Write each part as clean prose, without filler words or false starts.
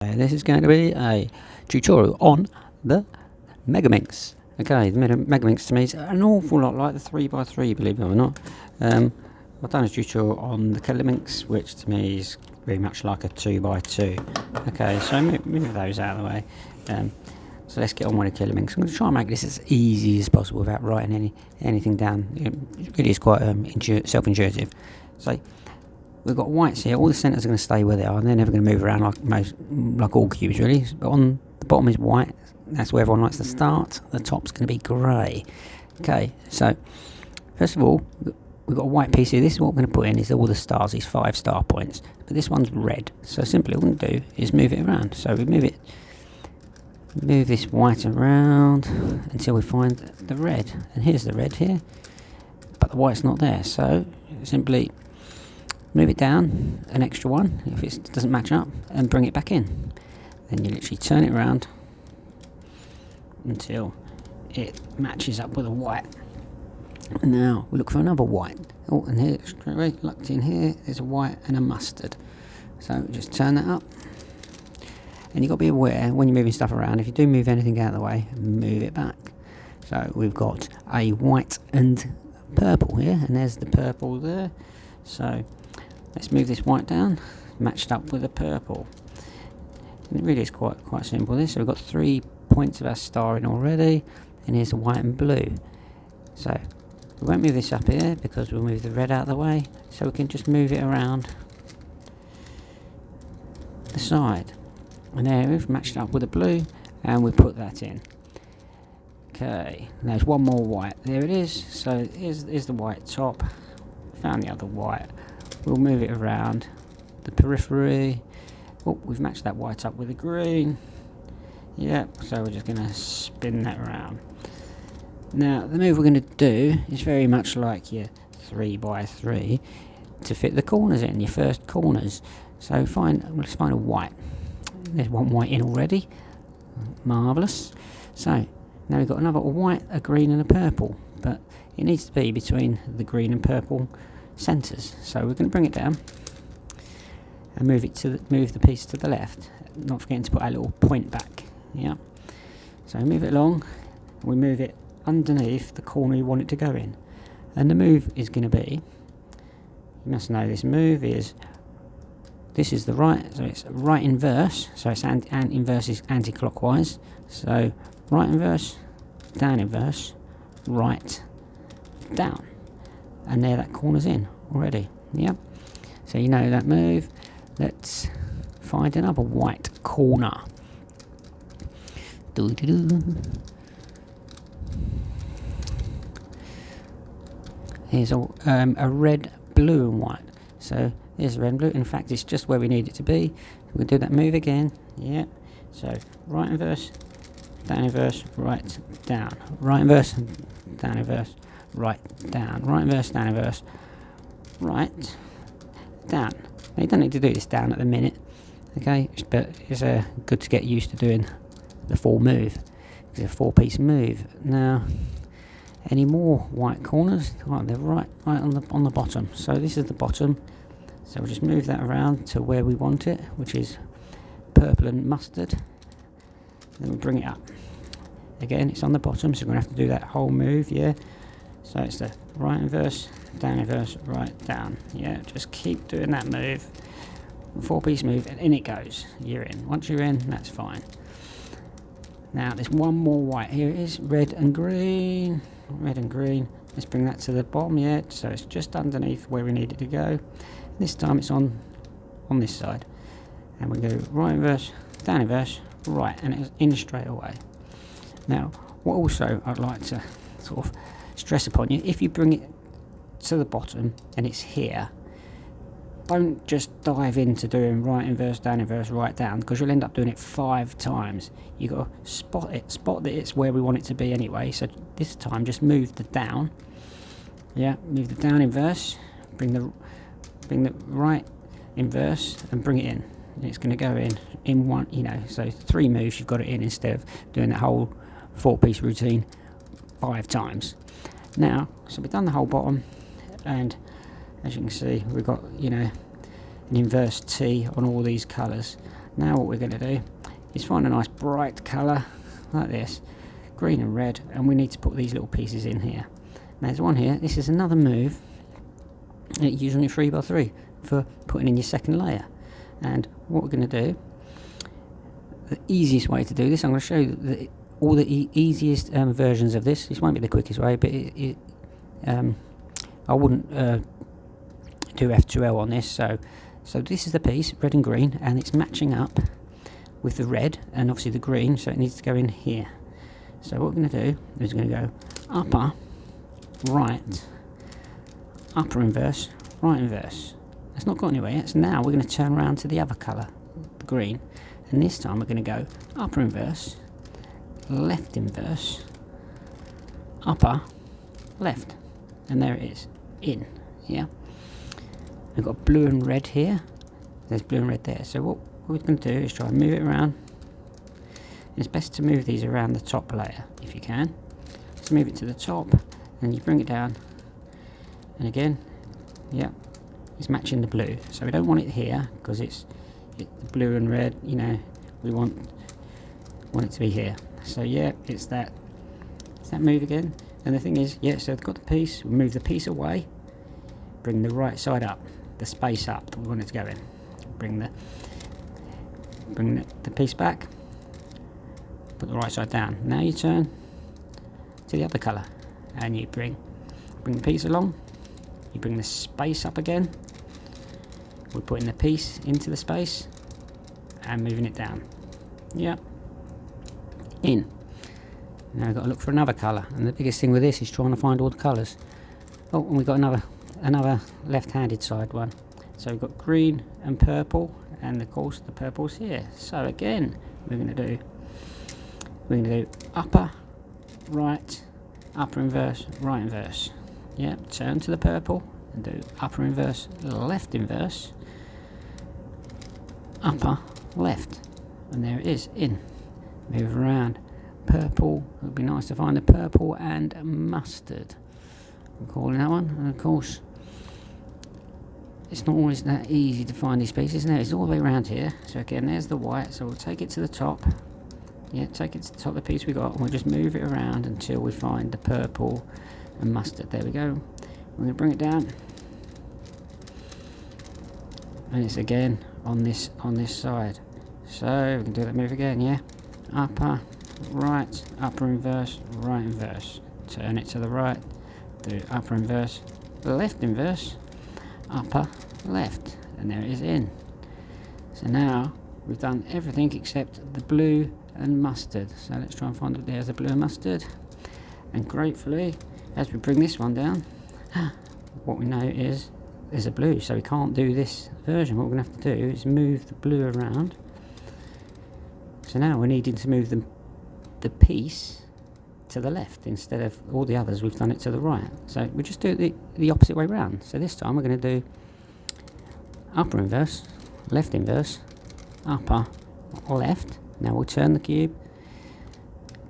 This is going to be a tutorial on the Megaminx. Okay, the Megaminx to me is an awful lot like the 3x3, believe it or not. I've done a tutorial on the Megaminx, which to me is very much like a 2x2. Okay, so move those out of the way. So let's get on with the Megaminx. I'm going to try and make this as easy as possible without writing anything down. It really is quite self-intuitive. So we've got whites here. All the centres are going to stay where they are, and they're never going to move around like all cubes really. But on the bottom is white. That's where everyone likes to start. The top's going to be grey. Okay, so first of all, we've got a white piece here. This is what we're going to put in, is all the stars, these 5 star points. But this one's red. So simply what we're going to do is move it around. So we move this white around until we find the red. And here's the red here, but the white's not there. So simply move it down an extra one if it doesn't match up and bring it back in. Then you literally turn it around until it matches up with a white. Now we look for another white. Oh, and here straight away locked in here there's a white and a mustard. So just turn that up. And you've got to be aware when you're moving stuff around, if you do move anything out of the way, move it back. So we've got a white and purple here, and there's the purple there. So let's move this white down, matched up with the purple. And it really is quite simple this. So we've got 3 points of our star in already, and here's the white and blue. So we won't move this up here because we'll move the red out of the way, so we can just move it around the side. And there we've matched up with the blue, and we put that in. Okay, there's one more white. There it is. So here's the white top. Found the other white. We'll move it around the periphery. Oh, we've matched that white up with the green. Yep, so we're just going to spin that around. Now, the move we're going to do is very much like your 3x3 to fit the corners in, your first corners. So let's find a white. There's one white in already. Marvellous. So now we've got another white, a green and a purple. But it needs to be between the green and purple centres. So we're going to bring it down and move the piece to the left. Not forgetting to put our little point back. Yeah. So move it along. We move it underneath the corner you want it to go in. And the move is going to be, you must know this move is, this is the right, so it's right inverse, so it's inverse is anti-clockwise. So right inverse, down inverse, right, down. And there that corner's in already. Yep. So you know that move. Let's find another white corner. Here's a red, blue and white. So there's red and blue. In fact, it's just where we need it to be. We'll do that move again. Yeah. So right inverse, down inverse, right, down. Right inverse, down inverse, right, down. Right inverse, down inverse, right, down. Now you don't need to do this down at the minute. Okay, but it's good to get used to doing the full move. It's a 4-piece move. Now, any more white corners? Oh, they're right on the bottom. So this is the bottom. So we'll just move that around to where we want it, which is purple and mustard. Then we'll bring it up. Again, it's on the bottom, so we're going to have to do that whole move, yeah? So it's the right inverse, down inverse, right, down. Yeah, just keep doing that move. 4-piece move, and in it goes. You're in. Once you're in, that's fine. Now, there's one more white. Here it is, red and green. Red and green. Let's bring that to the bottom, yeah? So it's just underneath where we need it to go. This time it's on this side. And we go right inverse, down inverse, right, and it's in straight away. Now, what also I'd like to sort of stress upon you, if you bring it to the bottom and it's here, don't just dive into doing right inverse, down inverse, right down, because you'll end up doing it 5 times. You've got to spot that it's where we want it to be anyway. So this time just move the down. Yeah, move the down inverse, bring the right inverse and bring it in. And it's going to go in one, you know, so 3 moves you've got it in instead of doing that whole 4-piece routine 5 times. Now, so we've done the whole bottom, and as you can see, we've got, you know, an inverse T on all these colours. Now what we're going to do is find a nice bright colour like this, green and red, and we need to put these little pieces in here. There's one here. This is another move using your 3x3 for putting in your second layer. And what we're going to do, the easiest way to do this, I'm going to show you all the easiest versions of this. This won't be the quickest way, but I wouldn't do F2L on this. So this is the piece, red and green, and it's matching up with the red and obviously the green, so it needs to go in here. So what we're going to do is we're going to go upper, right, upper inverse, right inverse. It's not got anywhere yet, so now we're going to turn around to the other colour, the green, and this time we're going to go upper inverse, left inverse, upper, left, and there it is, in, yeah. We've got blue and red here, there's blue and red there, so what we're going to do is try and move it around. It's best to move these around the top layer, if you can. So move it to the top, and you bring it down, and again, yeah, it's matching the blue, so we don't want it here, because it's blue and red, you know, we want it to be here. So yeah, it's that move again. And the thing is, yeah, so I've got the piece, we move the piece away, bring the right side up, the space up that we want it to go in, bring the piece back, put the right side down. Now you turn to the other colour and you bring the piece along, you bring the space up again, we're putting the piece into the space and moving it down. Yeah, in. Now we've got to look for another colour, and the biggest thing with this is trying to find all the colours. Oh, and we've got another left-handed side one. So we've got green and purple, and of course the purple's here. So again, we're going to do upper, right, upper inverse, right inverse. Yeah, turn to the purple and do upper inverse, left inverse, upper, left, and there it is, in. Move around. Purple, it would be nice to find the purple and mustard. I'm calling that one, and of course, it's not always that easy to find these pieces. Now it's all the way around here. So again, there's the white, so we'll take it to the top. Yeah, take it to the top of the piece we got, and we'll just move it around until we find the purple and mustard. There we go. We're going to bring it down, and it's again on this side. So we can do that move again. Yeah, upper, right, upper inverse, right inverse. Turn it to the right. Do upper inverse, left inverse, upper, left, and there it is, in. So now we've done everything except the blue and mustard. So let's try and find it. There's the blue and mustard, and gratefully, as we bring this one down, what we know is there's a blue, so we can't do this version. What we're going to have to do is move the blue around. So now we're needing to move the piece to the left instead of all the others. We've done it to the right, so we just do it the opposite way round. So this time we're going to do upper inverse, left inverse, upper, left. Now we'll turn the cube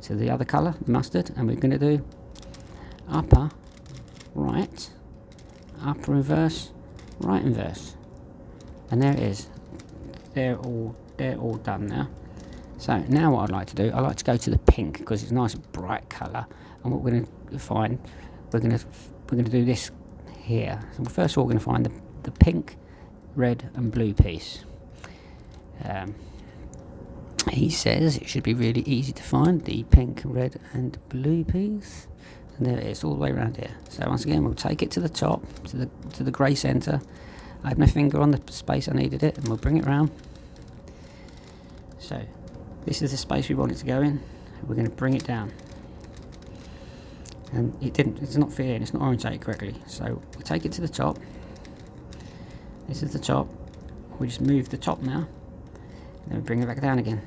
to the other colour, the mustard, and we're going to do upper, right, upper inverse, right inverse, and there it is. They're all done now. So now what I'd like to do, I like to go to the pink because it's a nice bright colour, and what we're going to find, we're going to do this here. So first of all, we're going to find the pink, red, and blue piece. He says it should be really easy to find the pink, red, and blue piece, and there it is, all the way around here. So once again, we'll take it to the top, to the grey centre. I had my finger on the space I needed it, and we'll bring it round. So this is the space we want it to go in. We're going to bring it down, and it's not fit in, it's not orientated correctly. So we take it to the top. This is the top. We just move the top now, and then we bring it back down again,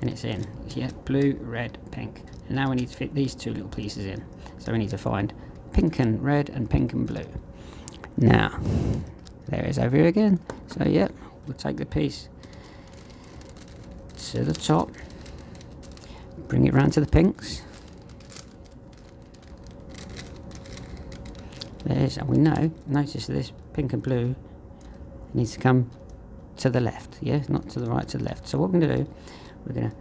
and it's in. Yeah, blue, red, pink. And now we need to fit these two little pieces in. So we need to find pink and red and pink and blue. Now there it is over here again. So yeah, we'll take the piece to the top, bring it round to the pinks. There's, and we know, notice this pink and blue needs to come to the left, yeah, not to the right, to the left. So what we're going to do, we're going to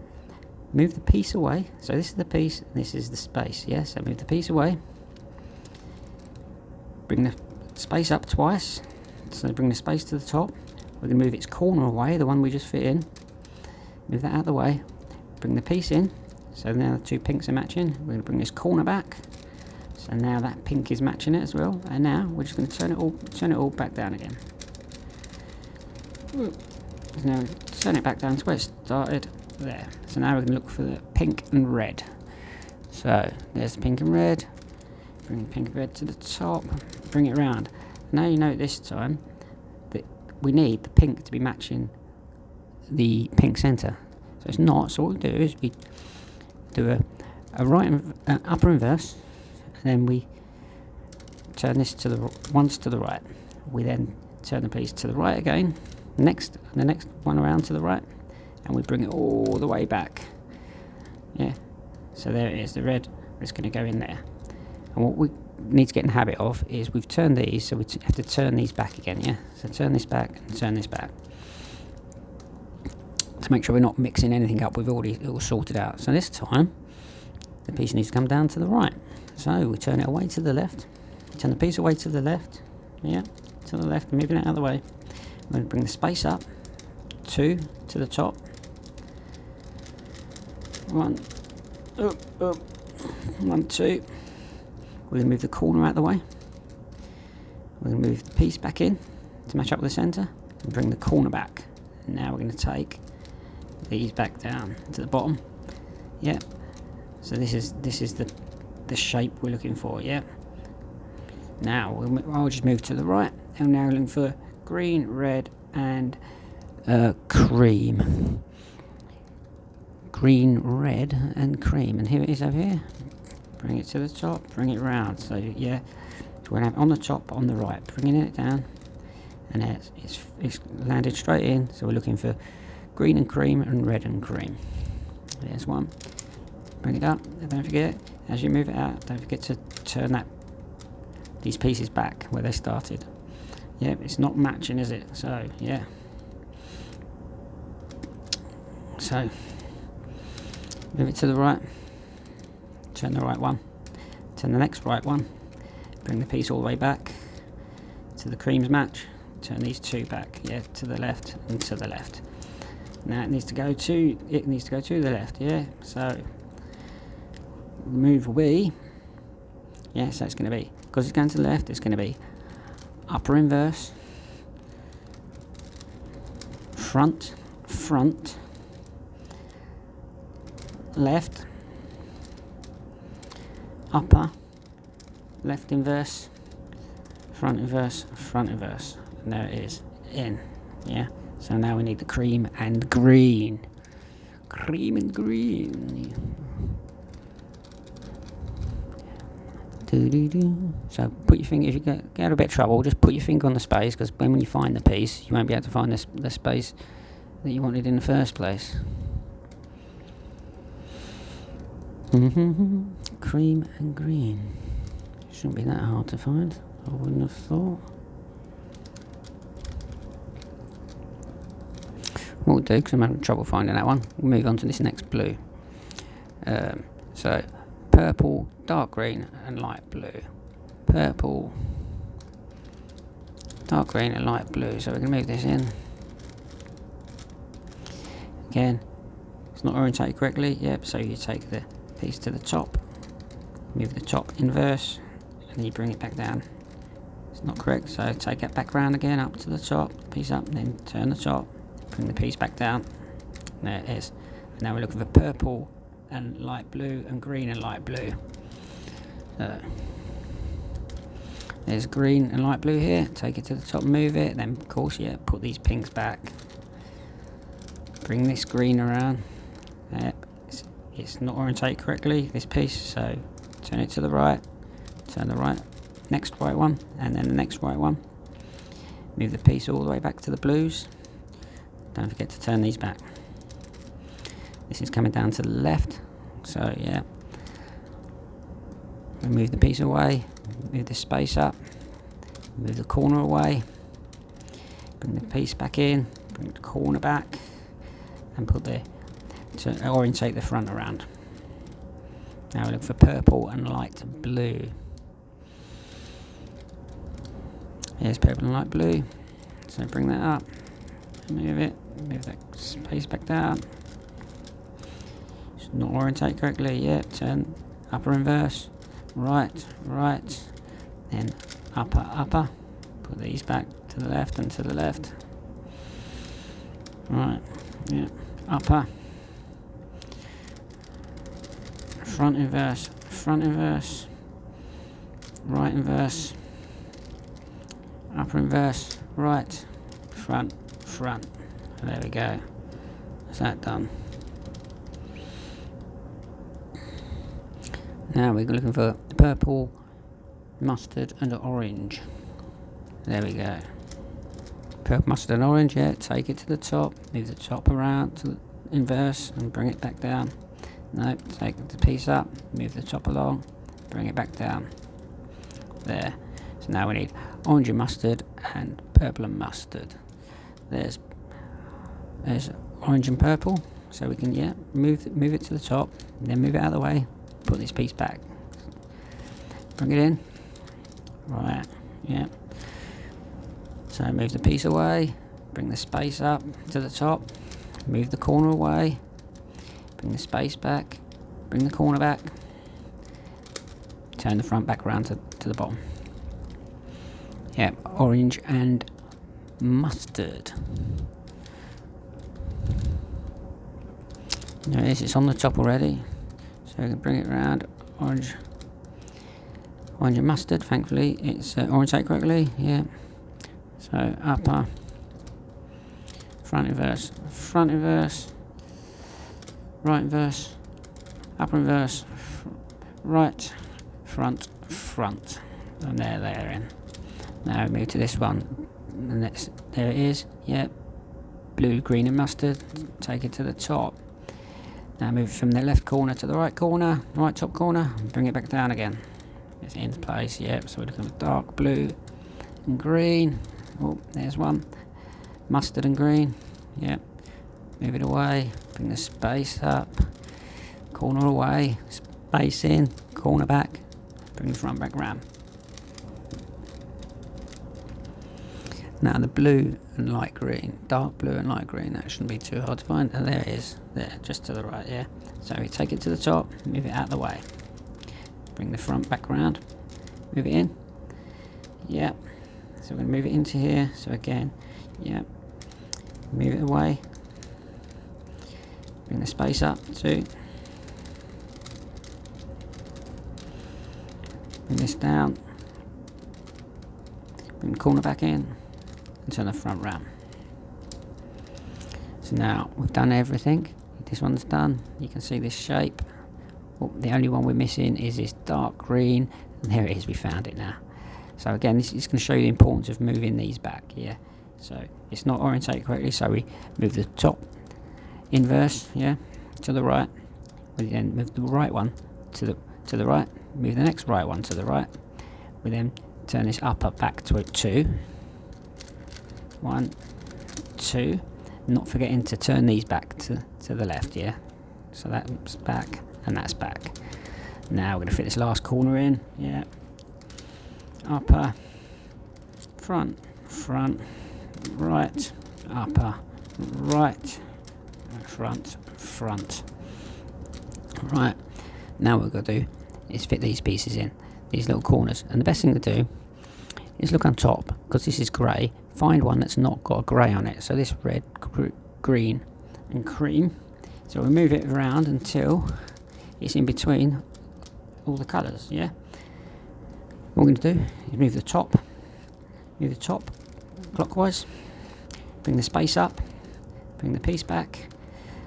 move the piece away. So this is the piece, and this is the space, yeah. So move the piece away, bring the space up twice. So bring the space to the top. We're going to move its corner away, the one we just fit in. Move that out of the way. Bring the piece in. So now the two pinks are matching. We're going to bring this corner back. So now that pink is matching it as well. And now we're just going to turn it all back down again. Now turn it back down to where it started. There. So now we're going to look for the pink and red. So there's the pink and red. Bring the pink and red to the top. Bring it around. Now you know this time that we need the pink to be matching the pink centre. So it's not. So what we do is we do a upper inverse, and then we turn this to the once to the right. We then turn the piece to the right again. The next one around to the right, and we bring it all the way back. Yeah. So there it is. The red is going to go in there. And what we need to get in the habit of is we've turned these, so we have to turn these back again. Yeah. So turn this back and turn this back. To make sure we're not mixing anything up, we've already all sorted out. So this time, the piece needs to come down to the right. So we turn it away to the left. Turn the piece away to the left. Yeah, to the left, moving it out of the way. We're going to bring the space up. 2 to the top. 1, up, 1, 2. We're going to move the corner out of the way. We're going to move the piece back in to match up with the centre, and bring the corner back. And now we're going to take these back down to the bottom. Yeah. So this is the shape we're looking for. Yeah. Now I'll just move to the right, and now we're looking for green, red, and cream. Green, red, and cream. And here it is over here. Bring it to the top. Bring it round. So yeah, so we're going to have on the top, on the right, bringing it down, and it's landed straight in. So we're looking for green and cream and red and cream. There's one. Bring it up. And don't forget, as you move it out, don't forget to turn these pieces back where they started. Yeah, it's not matching, is it? So yeah. So move it to the right. Turn the right one. Turn the next right one. Bring the piece all the way back to the creams match. Turn these two back. Yeah, to the left and to the left. Now it needs to go to the left. Yeah. So move away. Yeah. So it's going to be, because it's going to the left, it's going to be upper inverse, front, left, upper, left inverse, front inverse, and there it is, in. Yeah. So now we need the cream and green. Cream and green. So put your finger, if you get out of a bit of trouble, just put your finger on the space, because when you find the piece, you won't be able to find the space that you wanted in the first place. Cream and green. Shouldn't be that hard to find, I wouldn't have thought. What we'll do, because I'm having trouble finding that one, we'll move on to this next blue. So purple, dark green and light blue. Purple, dark green and light blue. So we're going to move this in. Again, it's not orientated correctly. Yep, so you take the piece to the top, move the top inverse, and you bring it back down. It's not correct, so take it back round again, up to the top, piece up, then turn the top, bring the piece back down. There it is. And now we're looking for purple and light blue and green and light blue. There's green and light blue here. Take it to the top, move it, then of course, yeah, put these pinks back. Bring this green around. It's not orientated correctly, this piece, so turn it to the right, turn the right, next right one, and then the next right one. Move the piece all the way back to the blues. Don't forget to turn these back. This is coming down to the left, so yeah. We move the piece away, move the space up, move the corner away, bring the piece back in, bring the corner back, and put to orientate the front around. Now we look for purple and light blue. Here's purple and light blue. So bring that up, move it, move that space back down. It's not orientate correctly yet. Turn upper inverse, right, right, then upper, upper. Put these back to the left and to the left. Right, yeah, upper. Front inverse, right inverse, upper inverse, right, front. There we go. That's that done. Now we're looking for purple, mustard and orange. There we go. Purple, mustard and orange, yeah, take it to the top, move the top around to the inverse and bring it back down. No, take the piece up, move the top along, bring it back down. There. So now we need orange and mustard and purple and mustard. There's orange and purple, so we can, yeah, move it to the top, then move it out of the way, put this piece back. Bring it in. Right, yeah. So move the piece away, bring the space up to the top, move the corner away, bring the space back, bring the corner back, turn the front back around to the bottom. Yeah, orange and mustard. There it is, it's on the top already. So we can bring it around, orange and mustard, thankfully it's orientate correctly, yeah. So upper, front inverse, right inverse, upper inverse, right, front, and there they are in. Now we move to this one, and there it is, yep, blue, green and mustard, take it to the top. Now move from the left corner to the right corner, right top corner, and bring it back down again. It's in place, yep, so we're looking at dark blue and green. Oh, there's one. Mustard and green. Yep. Move it away. Bring the space up. Corner away. Space in. Corner back. Bring the front back round. Now the blue and light green. Dark blue and light green. That shouldn't be too hard to find. And there it is. There, just to the right, yeah. So we take it to the top. Move it out of the way. Bring the front back round. Move it in. Yep. So we're going to move it into here. So again, yeah, move it away. Bring the space up too. Bring this down. Bring the corner back in. And turn the front round. So now we've done everything. This one's done. You can see this shape. Oh, the only one we're missing is this dark green. And there it is, we found it now. So again, this is going to show you the importance of moving these back, yeah. So it's not orientated correctly, so we move the top inverse, yeah, to the right. We then move the right one to the right, move the next right one to the right. We then turn this upper back to 2. 1, 2. Not forgetting to turn these back to the left, yeah. So that's back and that's back. Now we're going to fit this last corner in, yeah. Upper, front, right, upper, right, front. Right, now what we're going to do is fit these pieces in, these little corners. And the best thing to do is look on top, because this is grey, find one that's not got a grey on it. So this red, green and cream. So we move it around until it's in between all the colours, yeah? What we're going to do is move the top clockwise, bring the space up, bring the piece back,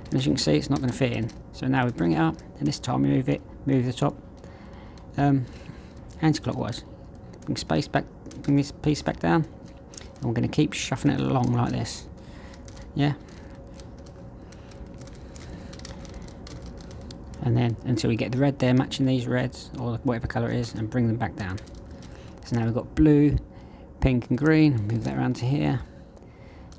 and as you can see it's not going to fit in. So now we bring it up, and this time we move the top anti-clockwise, bring space back, bring this piece back down, and we're going to keep shuffling it along like this, yeah? And then until we get the red there matching these reds, or whatever colour it is, and bring them back down. So now we've got blue, pink and green. Move that around to here.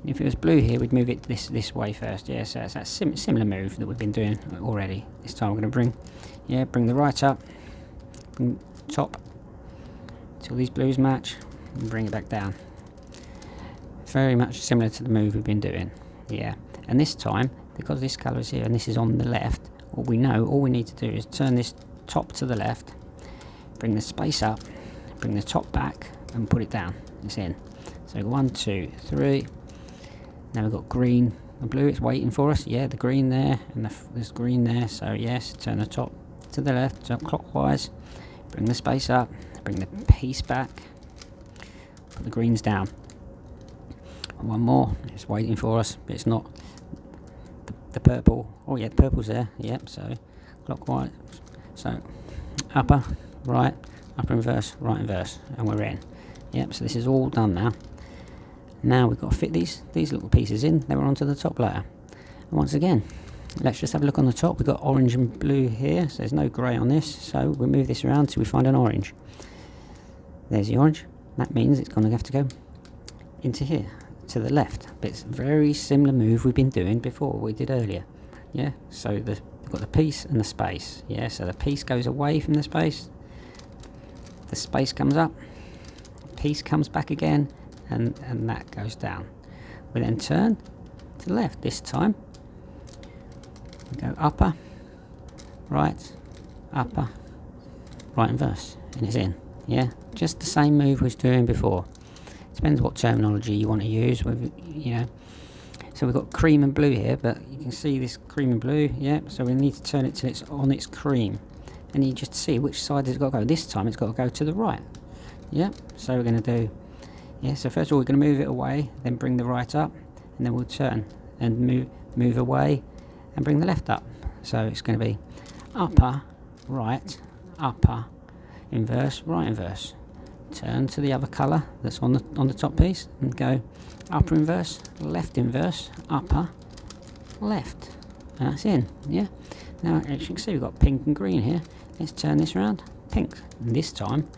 If it was blue here, we'd move it this way first. Yeah, so it's that similar move that we've been doing already. This time we're going to bring the right up, bring top till these blues match, and bring it back down. Very much similar to the move we've been doing. Yeah, and this time, because this colour is here and this is on the left, all we need to do is turn this top to the left, bring the space up, bring the top back, and put it down. It's in. So 1, 2, 3. Now we've got green and blue. It's waiting for us. Yeah, the green there and there's green there. So yes, turn the top to the left, so clockwise. Bring the space up. Bring the piece back. Put the greens down. And one more. It's waiting for us, but it's not. The purple. Oh yeah, the purple's there. Yep. So clockwise. So upper, right, upper inverse, right inverse, and we're in. Yep. So this is all done now. Now we've got to fit these little pieces in. Then we're onto the top layer. And once again, let's just have a look on the top. We've got orange and blue here, so there's no grey on this. So we'll move this around till we find an orange. There's the orange. That means it's going to have to go into here, to the left. But it's a very similar move we've been doing before, we did earlier. Yeah, so we've got the piece and the space. Yeah, so the piece goes away from the space. The space comes up. The piece comes back again. And that goes down. We then turn to the left. This time we go upper, right, upper, right inverse, and it's in. Yeah, just the same move we was doing before. Depends what terminology you want to use. With, you know, so we've got cream and blue here, but you can see this cream and blue. Yeah, so we need to turn it till it's on its cream, and you just see which side it's got to go. This time it's got to go to the right. Yeah, so we're going to do. Yeah, so first of all we're going to move it away, then bring the right up, and then we'll turn and move away and bring the left up. So it's going to be upper, right, upper, inverse, right inverse. Turn to the other colour that's on the top piece and go upper inverse, upper, left. And that's in, yeah. Now as you can see we've got pink and green here. Let's turn this around, pink. And this time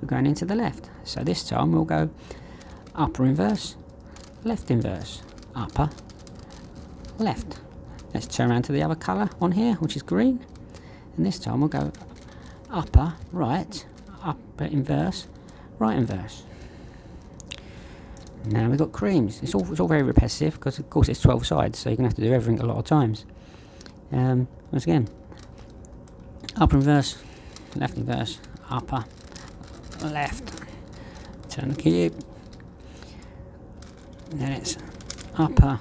we're going into the left. So this time we'll go upper inverse, upper, left. Let's turn around to the other colour on here, which is green. And this time we'll go upper, right, upper inverse, right inverse. Now we've got creams. It's all very repetitive because of course it's 12 sides, so you're going to have to do everything a lot of times. Once again, upper inverse, left inverse, upper, left. Turn the cube. Then it's upper,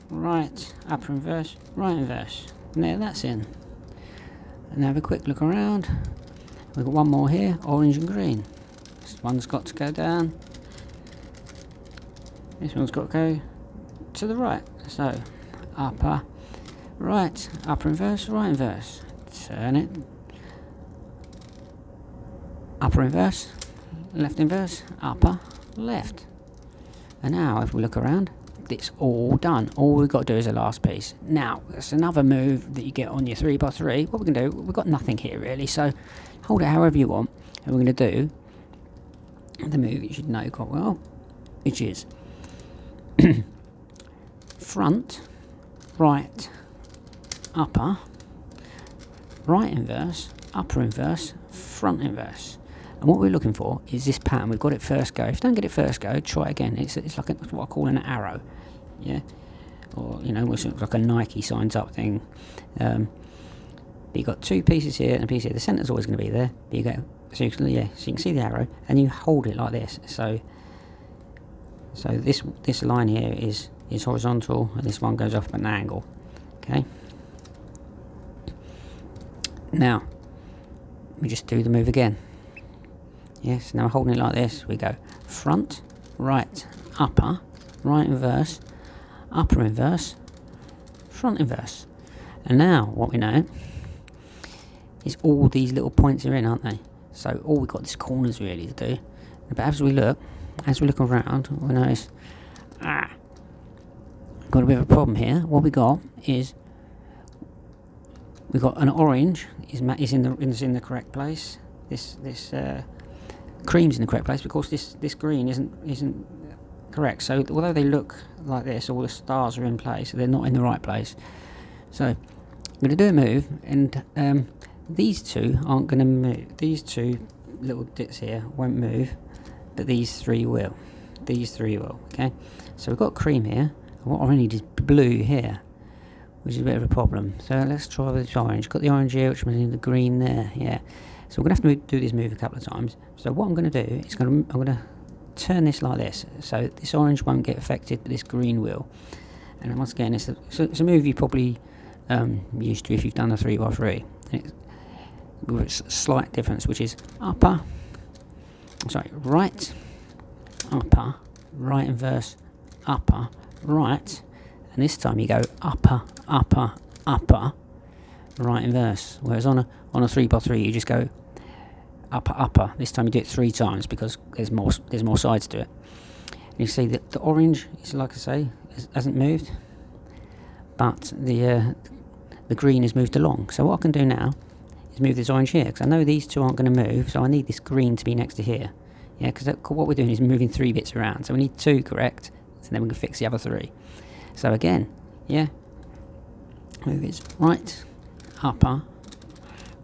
right, upper inverse, right inverse. And there, that's in. And have a quick look around. We've got one more here, orange and green. This one's got to go down. This one's got to go to the right. So, upper, right, upper inverse, right inverse. Turn it. Upper inverse, left inverse, upper, left. And now if we look around, it's all done. All we've got to do is the last piece. Now, it's another move that you get on your 3x3. What we're going to do, we've got nothing here really, so hold it however you want. And we're going to do the move you should know quite well, which is front, right, upper, right inverse, upper inverse, front inverse. And what we're looking for is this pattern. We've got it first go. If you don't get it first go, try it again. It's like what I call an arrow, yeah, or you know, it's like a Nike signs up thing. But you've got two pieces here and a piece here. The centre's always going to be there. But you go, so you can see the arrow, and you hold it like this. So this line here is horizontal, and this one goes off at an angle. Okay. Now we just do the move again. Yes, now holding it like this, we go front, right, upper, right inverse, upper inverse, front inverse. And now what we know is all these little points are in, aren't they? So all we've got is corners really to do. But as we look around, we notice, got a bit of a problem here. What we got is we've got an orange is in the correct place. This cream's in the correct place. Of course, this green isn't correct. So although they look like this, all the stars are in place, they're not in the right place. So I'm going to do a move, and these two aren't going to move. These two little bits here won't move, but these three will. These three will, okay? So we've got cream here, and what I need is blue here, which is a bit of a problem. So let's try with this orange. Got the orange here, which means the green there, yeah. So we're going to have to do this move a couple of times. So what I'm going to do is I'm going to turn this like this, so this orange won't get affected, but this green will. And once again, it's a move you probably used to if you've done a 3x3. With a slight difference, which is right, upper, right inverse, upper, right, and this time you go upper, upper, upper, right inverse. Whereas on a 3x3 you just go upper, upper. This time you do it 3 times because there's more sides to it. And you see that the orange is, like I say, hasn't moved, but the green has moved along. So what I can do now is move this orange here, because I know these two aren't going to move, so I need this green to be next to here. Yeah, because what we're doing is moving 3 bits around, so we need 2 correct, so then we can fix the other 3. So again, yeah, move it right, upper,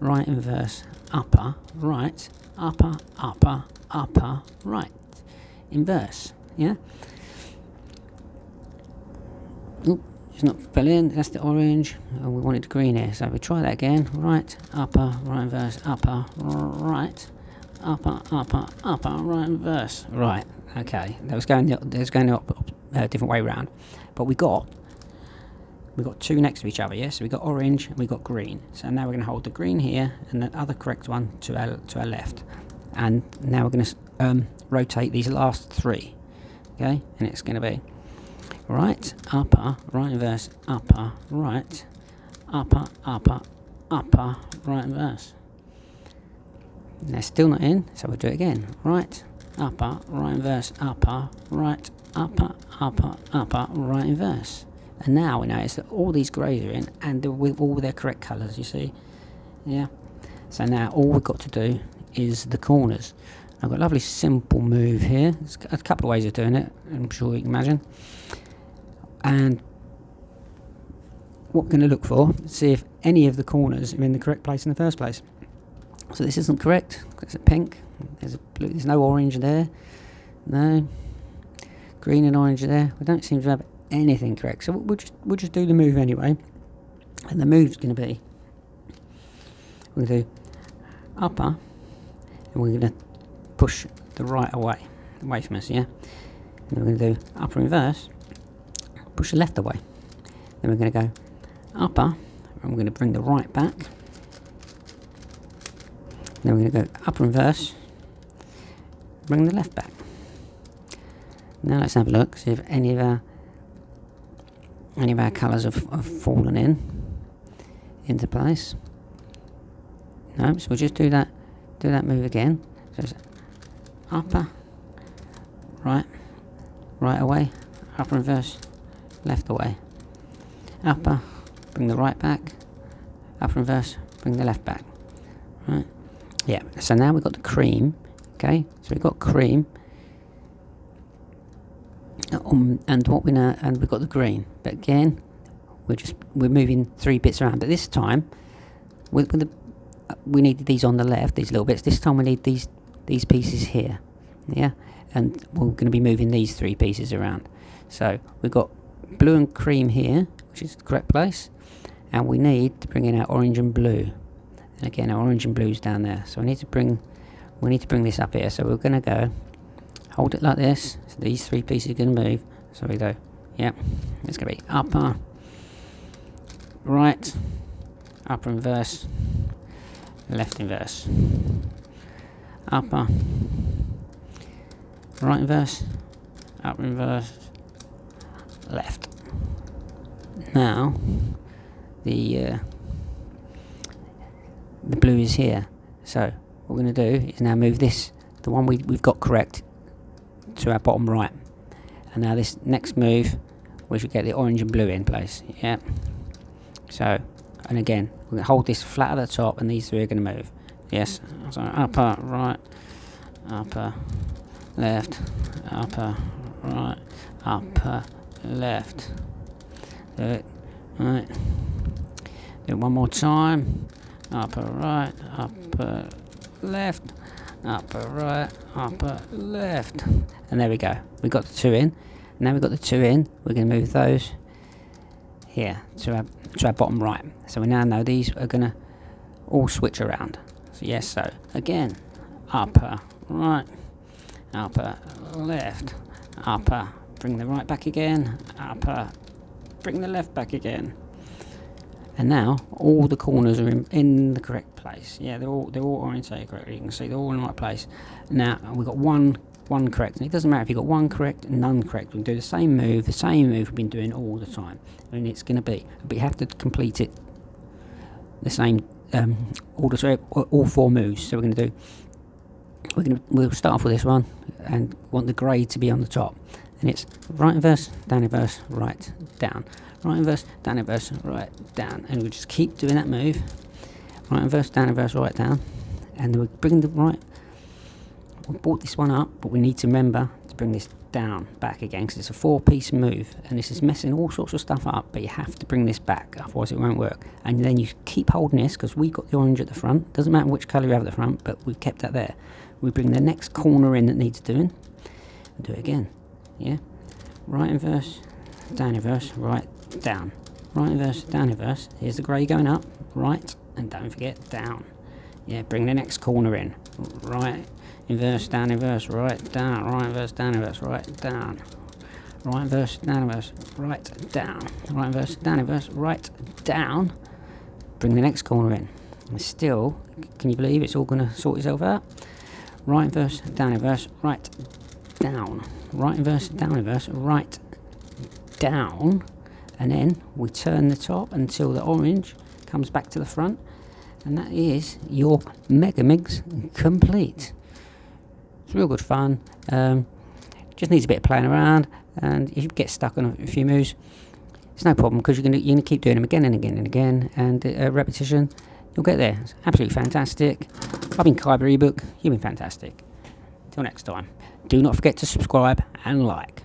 right inverse, upper, right, upper, upper, upper, right, inverse, yeah. Oop. It's not fell in, that's the orange, and we wanted green here, so we try that again. Right, upper, right inverse, upper, right, upper, upper, upper, right inverse. Right, okay, that was going up a different way round, but we got 2 next to each other, yeah. So we got orange and we got green. So now we're going to hold the green here and the other correct one to our left, and now we're going to rotate these last 3, okay, and it's going to be right, upper, right inverse, upper, right, upper, upper, upper, right inverse. And they're still not in, so we'll do it again. Right, upper, right inverse, upper, right, upper, upper, upper, right inverse. And now we notice that all these greys are in, and they're with all their correct colours, you see. Yeah. So now all we've got to do is the corners. I've got a lovely simple move here. There's a couple of ways of doing it, I'm sure you can imagine. And what we're going to look for, see if any of the corners are in the correct place in the first place. So this isn't correct, it's a pink, there's a blue, there's no orange there, no, green and orange there. We don't seem to have anything correct, so we'll just do the move anyway. And the move's going to be, we're going to do upper, and we're going to push the right away from us, yeah. And we're going to do upper inverse, push the left away. Then we're going to go upper, and we're going to bring the right back. Then we're going to go upper inverse, bring the left back. Now let's have a look, see if any of our colours have fallen into place. No, so we'll just do that move again. So it's upper, right away, upper inverse, left away, upper, bring the right back, upper inverse, bring the left back. Right, yeah. So now we've got the cream. Okay, so we've got cream, and we've got the green. But again, we're moving 3 bits around. But this time, we needed these on the left, these little bits. This time we need these pieces here, yeah. And we're going to be moving these 3 pieces around. So we've got blue and cream here, which is the correct place, and we need to bring in our orange and blue. And again, our orange and blue's down there. So we need to bring this up here. So we're going to go hold it like this. So these 3 pieces are going to move. So we go, yeah. It's going to be upper, right, upper inverse, left inverse, upper, right inverse, upper inverse, left. Now the blue is here, so what we're going to do is now move this, the one we've got correct, to our bottom right. And now this next move, we should get the orange and blue in place. Yeah. So, and again, we're going to hold this flat at the top, and these 3 are going to move. Yes. So upper, right, upper, left, upper, right, upper, left. Do it, right. Do it one more time. Upper right, upper left, upper right, upper left. And there we go. We got the 2 in. Now we've got the 2 in, we're going to move those here to our bottom right. So we now know these are going to all switch around. So yes, so again, upper right, upper left, upper, bring the right back again, upper, bring the left back again. And now all the corners are in the correct place. Yeah, they're all orientated correctly. You can see they're all in the right place. Now we've got one correct, and it doesn't matter if you've got one correct and none correct. We can do the same move we've been doing all the time, and it's going to be. But you have to complete it the same order, all 4 moves. So we'll start off with this one, and want the grey to be on the top, and it's right inverse, down inverse, right down. Right inverse, down inverse, right down, and we'll just keep doing that move. Right inverse, down inverse, right down, and then we'll bring the right. We brought this one up, but we need to remember to bring this down, back again, because it's a 4-piece move, and this is messing all sorts of stuff up. But you have to bring this back, otherwise it won't work. And then you keep holding this, because we got the orange at the front. Doesn't matter which colour you have at the front, but we've kept that there. We bring the next corner in that needs doing, and do it again. Yeah, right inverse, down inverse, right down, right inverse, down inverse. Here's the grey going up, right, and don't forget down. Yeah, bring the next corner in, right inverse, down inverse, right down, right inverse, down inverse, right down, right inverse, down inverse, right down, right inverse, down inverse, right down. Bring the next corner in. And still, can you believe it's all going to sort itself out? Right inverse, down inverse, right down, right inverse, down inverse, right down. And then we turn the top until the orange comes back to the front, and that is your Megaminx complete. It's real good fun. Just needs a bit of playing around, and if you get stuck on a few moves, it's no problem, because you're gonna keep doing them again and again and again, and repetition, you'll get there. It's absolutely fantastic. I've been Kibur Ebuc. You've been fantastic. Till next time, do not forget to subscribe and like.